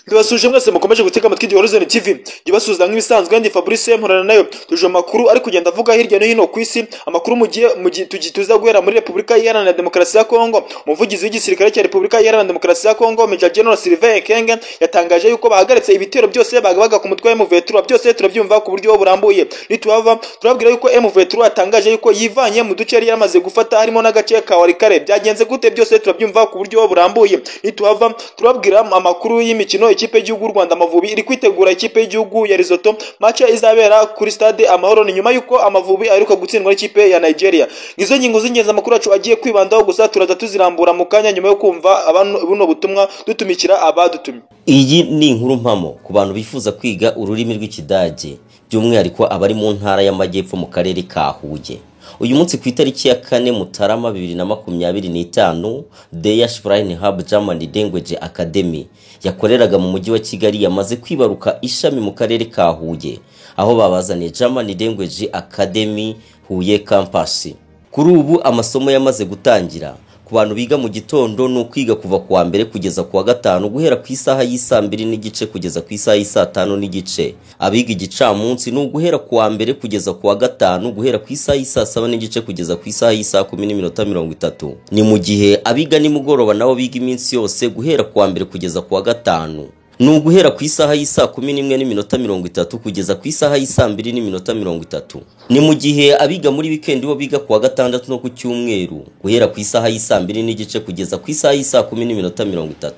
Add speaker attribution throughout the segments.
Speaker 1: Ndibasuje mwese mukomeje gutega amatwi The Horizon TV. Gibasuza nk'ibisanzwe ndi Fabrice Mporana nayo. Tuje makuru ari kugenda avuga hirya no hino ku isi. Amakuru mugiye tugituza guhera muri Republika Iharanira Demokarasi ya Kongo. Umuvugizi w'igisirikare cya Republika Iharanira Demokarasi ya Kongo Major General Sylvain Ekenge yatangaje yuko bahagaritse ibitero byose bagabaga ku mutwe wa M23. Byose turabyumva ku buryo burambuye. Nituhava turabwira yuko M23 yatangaje yuko yivanye mu duce yari yamaze gufata harimo n'agace ka Warikare. Byagenze gute? Byose turabyumva ku buryo burambuye. Nituhava turabwira amakuru y'imikino. Ikipe y'igihugu Rwanda Amavubi iri kwitegura ikipe y'igihugu ya Lesotho. Match izabera kuri stade Amahoro ni nyuma yuko Amavubi aheruka gutsindwa n'ikipe ya Nigeria. Izo ngingo z'ingenzi amakuru yacu agiye kwibandaho, gusa turaza tuzirambura mu kanya nyuma yo kumva abantu buno butumwa dutumikira abadutumye.
Speaker 2: Iyi ni inkuru mpamo ku bantu bifuza kwiga ururimi rw'Ikidage, by'umwihariko abari mu ntara y'Amajyepfo mu karere ka Huye. Uyu munsi ku itariki ya 4 Mutarama 2025, Deya Shrine Hub German Language Academy yakoreraga mu mujyi wa Kigali yamaze kwibaruka ishami mu karere ka Huye, aho babazaniye German Language Academy Huye Campus. Kuri ubu amasomo yamaze gutangira. Ku bantu biga mu gitondo no kwiga kuva kuwa mbere kugeza kuwa gatanu guhera ku isaha y'isa 2 n'igice kugeza ku isaha y'isa 5 n'igice. Abiga igicamunsi no guhera kuwa mbere kugeza kuwa gatanu guhera ku isaha y'isa 7 n'igice kugeza ku isaha y'isa 10:30. Ni mu gihe abiga nimugoroba nabo biga iminsi yose guhera kuwa mbere kugeza kuwa gatanu. Ni guhera ku isaha y'isa 11:30 kugeza ku isaha y'isa 2:30. Ni mu gihe abiga muri weekend bo biga kuwa gatandatu no ku cyumweru guhera ku isaha y'isa 2 n'igice kugeza ku isaha y'isa 10:30.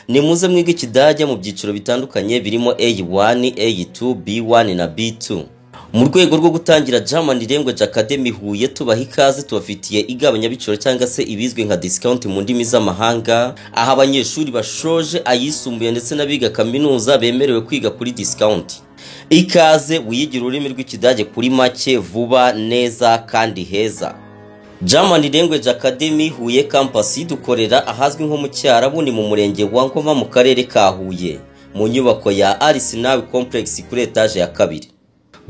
Speaker 2: Ni muze mwiga Ikidage mu byiciro bitandukanye birimo A1, A2, B1 na B2. Mu rwego rwo gutangira German Language Academy Huye tubaha ikaze, tubafitiye igabanyabiciro cyangwa se ibizwi nka discount mu ndimi z'amahanga, aho abanyeshuri bashoje ayisumbuye ndetse n'abiga kaminuza bemerewe kwiga kuri discount. Ikaze wiyigira ururimi rw'Ikidage kuri make, vuba, neza kandi heza. German Language Academy Huye Campus dukorera ahazwi nko mu Cyarabu, ni mu murenge wa Ngoma mu karere ka Huye, mu nyubako ya Arsenal Complex kuri etage ya 2.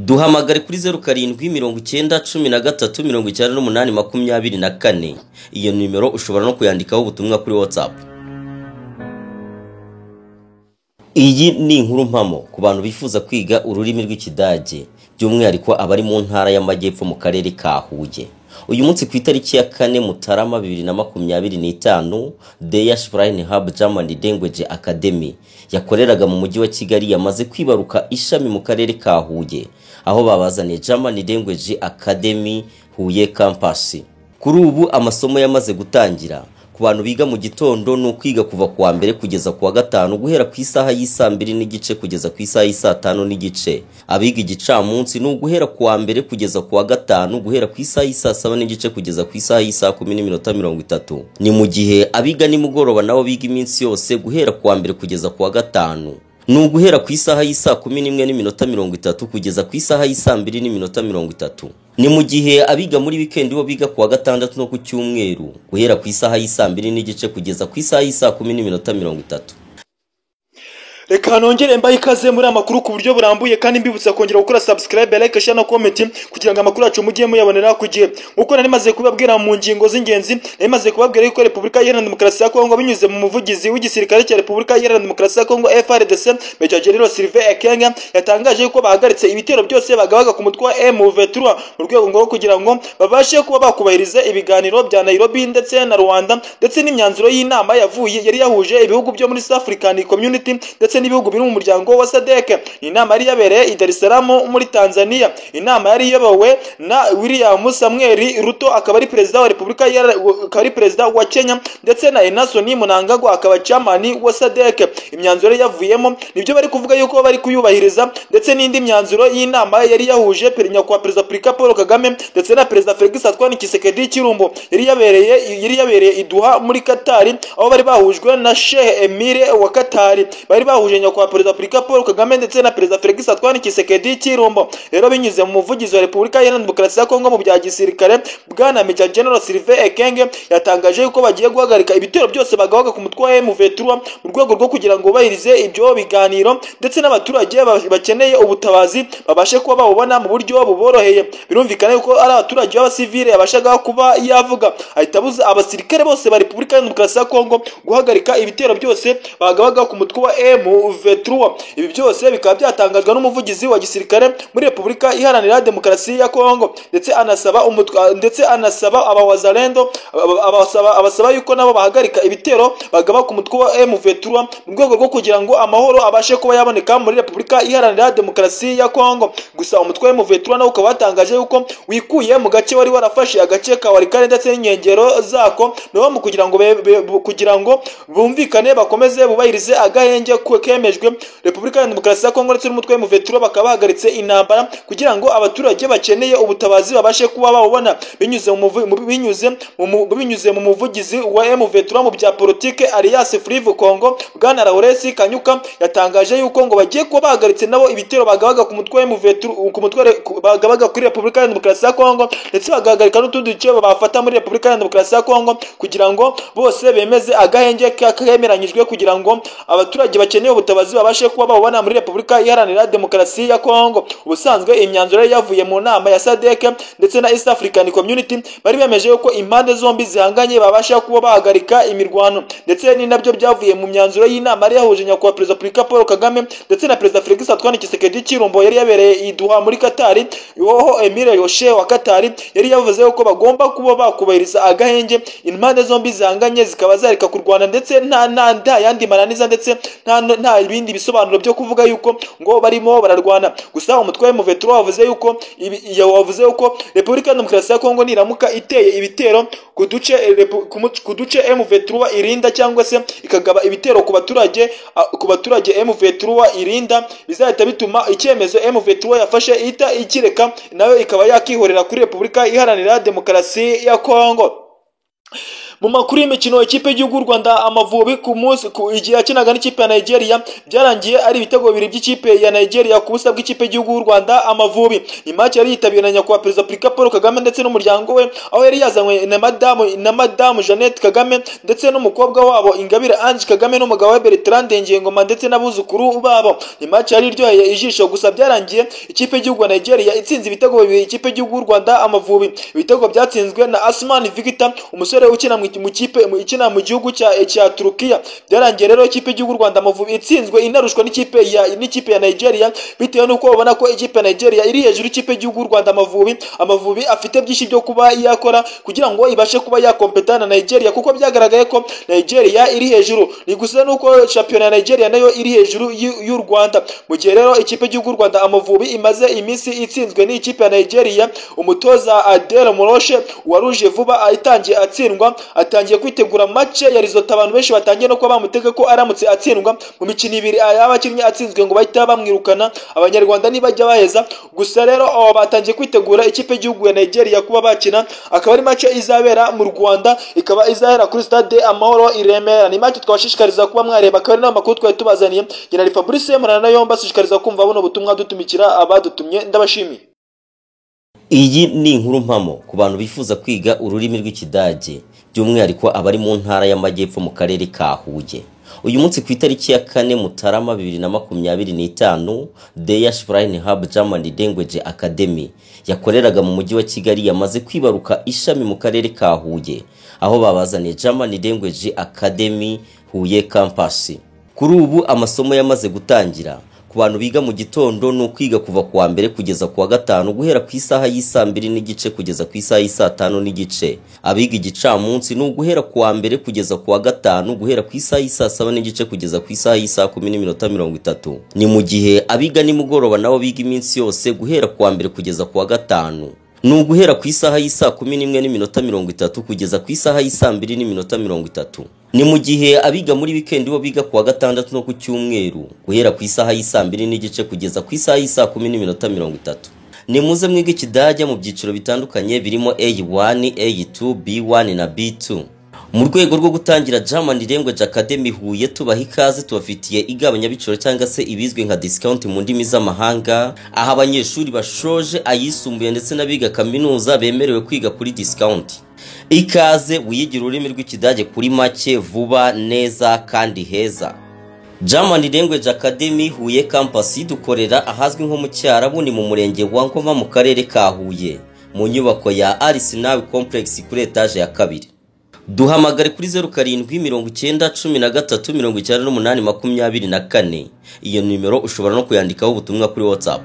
Speaker 2: Duhamagare kuri 0790939824. Iyo nimero ushobora no kuyandikaho ubutumwa kuri WhatsApp. Iyi ni inkuru mpamo ku bantu bifuza kwiga ururimi rw'Ikidage, by'umwihariko abari mu ntara y'Amajyepfo mu karere ka Huye. Uyu munsi ku itariki ya 4 Mutarama 2025, Deya Shrine Hub German Language Academy yakoreraga mu mujyi wa Kigali yamaze kwibaruka ishami mu karere ka Huye, aho babazaniye German Language Academy Huye Campus. Kuri ubu amasomo yamaze gutangira. Ku bantu biga mu gitondo no kwiga kuva kuwa mbere kugeza kuwa gatanu guhera ku isaha y'isa 2 n'igice kugeza ku isaha y'isa 5 n'igice. Abiga igicamunsi no guhera kuwa mbere kugeza kuwa gatanu guhera ku isaha y'isa 7 n'igice kugeza ku isaha y'isa 10:30. Ni mu gihe abiga nimugoroba nabo biga iminsi yose guhera kuwa mbere kugeza kuwa gatanu. Ni guhera ku isaha y'isa 11:30 kugeza ku isaha y'isa 2:30. Ni mu gihe abiga muri weekend bo biga kuwa gatandatu no ku cyumweru guhera ku isaha y'isa 2 n'igice kugeza ku isaha y'isa 10:30.
Speaker 1: Reka nongere mbaye ikaze muri amakuru ku buryo burambuye, kandi mbibutsa kongera gukora subscribe, like, share na comment kugira ngo amakuru yacu mugiye muyabonera ku gihe. Uko nari maze kubabwira mu ngingo z'ingenzi, nari maze kubabwira yuko Republika Iharanira Demokarasi ya Kongo binyuze mu muvugizi w'igisirikare cya Republika Iharanira Demokarasi ya Kongo FARDC Major General Sylvain Ekenge yatangaje yuko bahagaritse ibitero byose bagabaga ku mutwe wa M23 mu rwego ngo kugira ngo babashe kuba bakubahiriza ibiganiro bya Nairobi ndetse na Rwanda, ndetse n'imyanzuro y'inama yari yahuje ibihugu byo muri South African Community ndetse n'ibihugu biri mu muryango wa SADC. Inama yari yabereye i Dar es Salaam muri Tanzania. Inama yari yabawe na William Samuel Ruto, akaba ari president wa Republika akaba president wa Kenya, ndetse na Emerson Mnangagwa akaba chairman wa SADC. Imyanzuro yavuyemo nibyo bari kuvuga yuko bari kuyubahiriza, ndetse n'indi myanzuro y'inama yari yahuje nyakubahwa Perezida Paul Kagame ndetse na Perezida Felix Antoine Tshisekedi Chilombo yari yabereye i Doha muri Qatar, aho bari bahujwe na Sheikh Emir wa Qatar. Bari bahuje yahuje nyakubahwa perezida wa Repubulika Paul Kagame ndetse na perezida Felix Antoine Tshisekedi Tshilombo. Rero binyuze mu muvugizi wa Repubulika Iharanira Demokarasi ya Kongo mu bya gisirikare bwana Major General Sylvain Ekenge yatangaje yuko bagiye guhagarika ibitero byose bagabaga ku mutwe wa M23 mu rwego rwo kugira ngo bahirize ibyo biganiro ndetse n'abaturage bakeneye ubutabazi babashe kuba babona mu buryo buboroheye. Birumvikana yuko ari abaturage b'abasivile yabashaga kuba yavuga ahita abuza abasirikare bose ba Repubulika Iharanira Demokarasi ya Kongo guhagarika ibitero byose bagabaga ku mutwe wa M23. Ibi byose bikaba byatangajwe n'umuvugizi wa gisirikare muri Repubulika Iharanira Demokarasi ya Kongo ndetse anasaba abawazalendo abasaba yuko nabo bahagarika ibitero bagaba ku mutwe wa M23 mu rwego rwo kugira ngo amahoro abashe kuba yaboneka muri Repubulika Iharanira Demokarasi ya Kongo. Gusa umutwe wa M23 nawo ukaba watangaje yuko wikuye mu gace wari warafashe agace ka Walikale ndetse n'inkengero zako no mu kugira ngo bumvikane bakomeze bubahirize agahenge kemejwe. Repubulika Iharanira Demokarasi ya Kongo ndetse n'umutwe wa M23 bakaba bahagaritse intambara kugira ngo abaturage bakeneye ubutabazi babashe kuba babona binyuze mu muvugizi wa M23 mu bya politike Alliance Fleuve Congo bwana Laurent Kanyuka yatangaje yuko ngo bagiye kuba bahagaritse nabo ibitero bagabaga ku mutwe wa M23 bagabaga kuri Repubulika Iharanira Demokarasi ya Kongo ndetse bagahagarika n'utundi duce bafata muri Repubulika Iharanira Demokarasi ya Kongo kugira ngo bose bemeze agahenge kemeranyijwe kugira ngo abaturage bakeneye ubutabazi babashe kuba babona muri Repubulika Iharanira Demokarasi ya Kongo. Ubusanzwe imyanzuro yavuye mu nama ya SADC ndetse na East African Community bari bemeje yuko impande zombi zihanganye babasha kuba bahagarika imirwano ndetse ni nabyo byavuye mu myanzuro y'inama yari yahuje nyakubahwa perezida wa Repubulika Paul Kagame ndetse na perezida Felix Antoine Tshisekedi Tshilombo yari yabereye i Doha muri Qatar. Yoho Emile Yoshe wa Qatar yari yavuze yuko bagomba kuba bakubahiriza agahenge impande zombi zihanganye zikaba zareka kurwana ndetse nta yandi mananiza ndetse nta ibindi bisobanuro byo kuvuga yuko ngo barimo bararwana. Gusa umutwe wa M23 wavuze yuko Repubulika Demokarasi ya Kongo niramuka iteye ibitero ku duce M23 irinda cyangwa se ikagaba ibitero ku baturage M23 irinda bizahita bituma icyemezo M23 yafashe ita ikireka nayo ikaba yakihorera kuri Repubulika Iharanira Demokarasi ya Kongo. Mu makuru y'imikino ikipe y'Igihugu Rwanda Amavubi ku munsi igihe yakinaga n'ikipe ya Nigeria byarangiye ari ibitego bibiri by'ikipe ya Nigeria ku busa bw'ikipe y'Igihugu Rwanda Amavubi. Ni match yari yitabiriwe na nyakubahwa perezida wa Repubulika Paul Kagame ndetse n'umuryango we aho yari yazanywe na madamu Jeannette Kagame ndetse n'umukobwa wabo Ingabire Ange Kagame n'umugabo we Bertrand Ngengoma ndetse n'abuzukuru babo. Ni match yari iryoheye ijisho gusa byarangiye ikipe y'Igihugu Nigeria itsinze ibitego bibiri ikipe y'Igihugu Rwanda Amavubi. Ibitego byatsinzwe na Asman Victor umusore ukina mu gihugu cya Turukiya. Byarangiye rero ikipe y'Igihugu Rwanda Amavubi itsinzwe inarushwa n'ikipe ya Nigeria bitewe nuko babona ko ikipe ya Nigeria iri hejuru ikipe y'Igihugu Rwanda Amavubi afite byinshi byo kuba yakora kugira ngo ibashe kuba yakompetana na Nigeria kuko byagaragaye ko Nigeria iri hejuru. Ni gusa nuko champion ya Nigeria nayo iri hejuru y'u Rwanda. Mu gihe rero ikipe y'Igihugu Rwanda Amavubi imaze iminsi itsinzwe n'ikipe ya Nigeria, umutoza Adel Moroshe waruje vuba atangiye kwitegura match ya Risotto. Abantu benshi batangiye no kuba bamutega ko aramutse atsindwa mu mikino ibiri y'abakinnyi atsinzwe ngo bahita bamwirukana abanyarwanda nibajya baheza. Gusa rero batangiye kwitegura ikipe y'Igihugu ya Nigeria kuba bakina, akaba ari match izabera mu Rwanda, ikaba izahera kuri stade Amahoro i Remera. Ni match twashishikariza kuba mwareba, akaba ari n'amakuru twari tubazaniye. General Fabrice Murana nayo mbashishikariza kumva buno butumwa dutumikira abadutumye. Ndabashimiye.
Speaker 2: Iyi ni inkuru mpamo ku bantu bifuza kwiga ururimi rw'Ikidage by'umwihariko abari mu ntara y'Amajyepfo mu karere ka Huye. Uyu munsi ku itariki ya 4 Mutarama 2025 Deya Shrine Hub German Language Academy yakoreraga mu mujyi wa Kigali yamaze kwibaruka ishami mu karere ka Huye, aho babazaniye German Language Academy Huye Campus. Kuri ubu amasomo yamaze gutangira. Ku bantu biga mu gitondo no kwiga kuva kuwa mbere kugeza kuwa gatanu guhera ku isaha y'isa 2 n'igice kugeza ku isaha y'isa 5 n'igice. Abiga igicamunsi no guhera kuwa mbere kugeza kuwa gatanu guhera ku isaha y'isa 7 n'igice kugeza ku isaha y'isa 10:30. Ni mu gihe abiga nimugoroba nabo biga iminsi yose guhera kuwa mbere kugeza kuwa gatanu. Ni guhera ku isaha y'isa 11:30 kugeza ku isaha y'isa 2:30. Ni mu gihe abiga muri weekend bo biga kuwa gatandatu no ku cyumweru guhera ku isaha y'isa 2 n'igice kugeza ku isaha y'isa 10:30. Ni muze mwiga Ikidage mu byiciro bitandukanye birimo A1, A2, B1 na B2. mu rwego rwo gutangira German Language Academy Huye tubaha ikaze tubafitiye igabanyabiciro cyangwa se ibizwi nka discount mu ndimi z'amahanga, aho abanyeshuri bashoje ayisumbuye ndetse n'abiga kaminuza bemerewe kwiga kuri discount. Ikaze wiyigira ururimi rw'ikidage kuri make, vuba, neza kandi heza. German Language Academy Huye campus dukorera ahazwi nko mu Cyarabu, ni mu murenge wa Ngoma mu karere ka Huye, mu nyubako ya Arsenal Complex kuri etage ya 2. Duhamagare kuri 0790139824. Iyo nimero ushobora no kuyandikaho ubutumwa kuri WhatsApp.